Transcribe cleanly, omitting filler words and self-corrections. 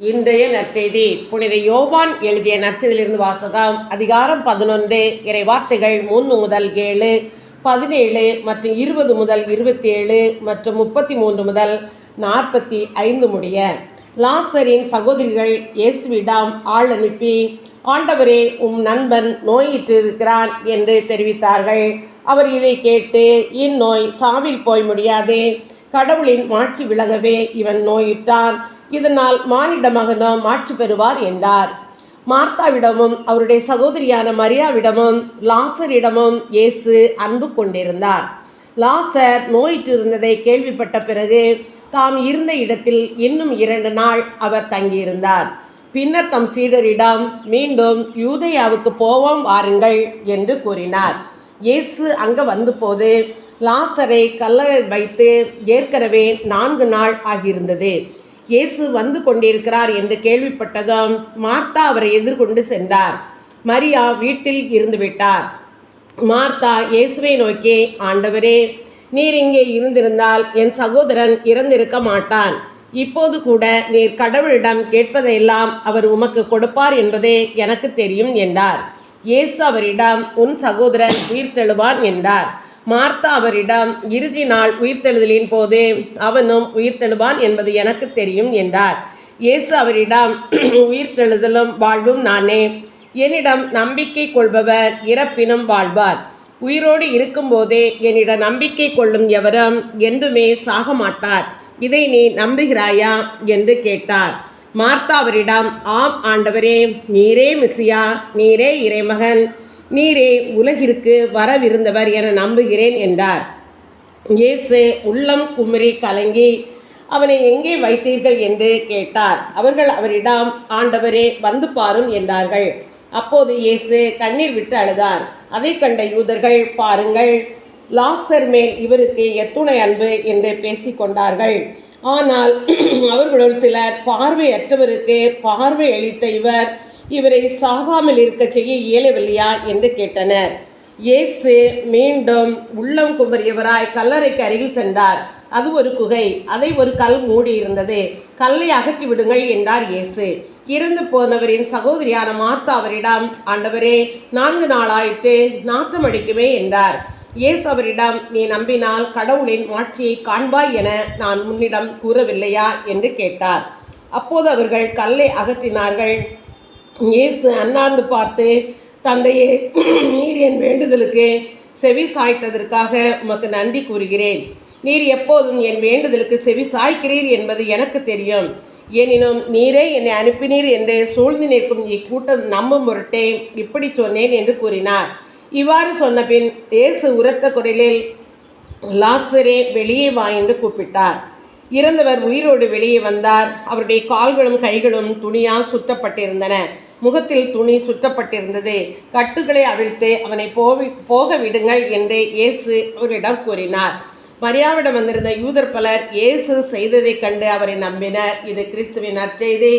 இன்றைய நற்செய்தி புனித யோவான் எழுதிய நற்செய்தியிலிருந்து வாசகம். அதிகாரம் 11, இறைவார்த்தைகள் 3 முதல் 7, 17 மற்றும் 20 முதல் 27 மற்றும் 33 முதல் 45 முடிய. லாசரின் சகோதரிகள் இயேசுவிடம் ஆள் அனுப்பி, ஆண்டவரே, நண்பன் நோயிற்றிருக்கிறான் என்று தெரிவித்தார்கள். அவர் இதை கேட்டு, இந்நோய் சாவில் போய் முடியாது, கடவுளின் மாட்சி விளங்கவே இவன் நோயிட்டான், இதனால் மானிட மகனும் மாட்சி பெறுவார் என்றார். மார்த்தாவிடமும் அவருடைய சகோதரியான மரியாவிடமும் லாசரிடமும் இயேசு அன்பு கொண்டிருந்தார். லாசர் நோயிற்றிருந்ததை கேள்விப்பட்ட பிறகு தாம் இருந்த இடத்தில் இன்னும் 2 நாள் அவர் தங்கியிருந்தார். பின்னர் தம் சீடரிடம், மீண்டும் யூதேயாவுக்கு போவோம் வாருங்கள் என்று கூறினார். இயேசு அங்கு வந்தபோது லாசரை கல்லறையில் வைத்து ஏற்கனவே 4 நாள் ஆகியிருந்தது. இயேசு வந்து கொண்டிருக்கிறார் என்று கேள்விப்பட்டதும் மார்த்தா அவரை எதிர்கொண்டு சென்றார். மரியா வீட்டில் இருந்து விட்டார். மார்த்தா இயேசுவை நோக்கி, ஆண்டவரே, நீர் இங்கே இருந்திருந்தால் என் சகோதரன் இறந்திருக்க மாட்டான். இப்போது கூட நீர் கடவுளிடம் கேட்பதையெல்லாம் அவர் உமக்கு கொடுப்பார் என்பதே எனக்கு தெரியும் என்றார். இயேசு அவரிடம், உன் சகோதரன் உயிர்த்தெழுவான் என்றார். மார்த்தா அவரிடம், இறுதி நாள் உயிர்த்தெழுதலின் போது அவனும் உயிர்த்தெழுவான் என்பது எனக்கு தெரியும் என்றார். இயேசு அவரிடம், உயிர்த்தெழுதலும் வாழ்வும் நானே. என்னிடம் நம்பிக்கை கொள்பவர் இறப்பினும் வாழ்வார். உயிரோடு இருக்கும்போதே என்னிடம் நம்பிக்கை கொள்ளும் எவரும் என்றுமே சாக மாட்டார். இதை நீ நம்புகிறாயா என்று கேட்டார். மார்த்தா அவரிடம், ஆம் ஆண்டவரே, நீரே மெசியா, நீரே இறைமகன், நீரே உலகிற்கு வரவிருந்தவர் என நம்புகிறேன் என்றார். இயேசு உள்ளம் குமரி கலங்கி, அவனை எங்கே வைத்தீர்கள் என்று கேட்டார். அவர்கள் அவரிடம், ஆண்டவரே, வந்து பாரும் என்றார்கள். அப்போது இயேசு கண்ணீர் விட்டு அழுதார். அதை கண்ட யூதர்கள், பாருங்கள், லாசர் மேல் இவருக்கு எத்துணை அன்பு என்று பேசிக்கொண்டார்கள். ஆனால் அவர்களுள் சிலர், பார்வையற்றவருக்கு பார்வை அளித்த இவரை சாகாமல் இருக்க செய்ய இயலவில்லையா என்று கேட்டனர். இயேசு மீண்டும் உள்ளம் குமரியவராய் கல்லறைக்கு அருகில் சென்றார். அது ஒரு குகை, அதை ஒரு கல் மூடி இருந்தது. கல்லை அகற்றி விடுங்கள் என்றார் இயேசு. இறந்து போனவரின் சகோதரியான மார்த்தா அவரிடம், ஆண்டவரே, 4 நாளாயிற்று, நாற்றம் அடிக்குமே என்றார். இயேசு அவரிடம், நீ நம்பினால் கடவுளின் மாட்சியை காண்பாய் என நான் உன்னிடம் கூறவில்லையா என்று கேட்டார். அப்போது அவர்கள் கல்லை அகற்றினார்கள். இயேசு அண்ணாந்து பார்த்து, தந்தையே, நீர் என் வேண்டுதலுக்கு செவி சாய்த்ததற்காக உமக்கு நன்றி கூறுகிறேன். நீர் எப்போதும் என் வேண்டுதலுக்கு செவி சாய்க்கிறீர் என்பது எனக்கு தெரியும். எனினும் நீரே என்னை அனுப்பினீர் என்று சூழ்ந்து நிற்கும் இக்கூட்டம் நம்பும் பொருட்டே இப்படி சொன்னேன் என்று கூறினார். இவ்வாறு சொன்ன பின் இயேசு உரத்த குரலில், லாசரே, வெளியே வா என்று கூப்பிட்டார். இறந்தவர் உயிரோடு வெளியே வந்தார். அவருடைய கால்களும் கைகளும் துணியால் சுற்றப்பட்டிருந்தன. முகத்தில் துணி சுற்றப்பட்டிருந்தது. கட்டுகளை அவிழ்த்து அவனை போக விடுங்கள் என்று இயேசு அவரிடம் கூறினார். மரியாவிடம் வந்திருந்த யூதர் பலர் இயேசு செய்ததைக் கண்டு அவரை நம்பினர். இது கிறிஸ்துவின் நற்செய்தி.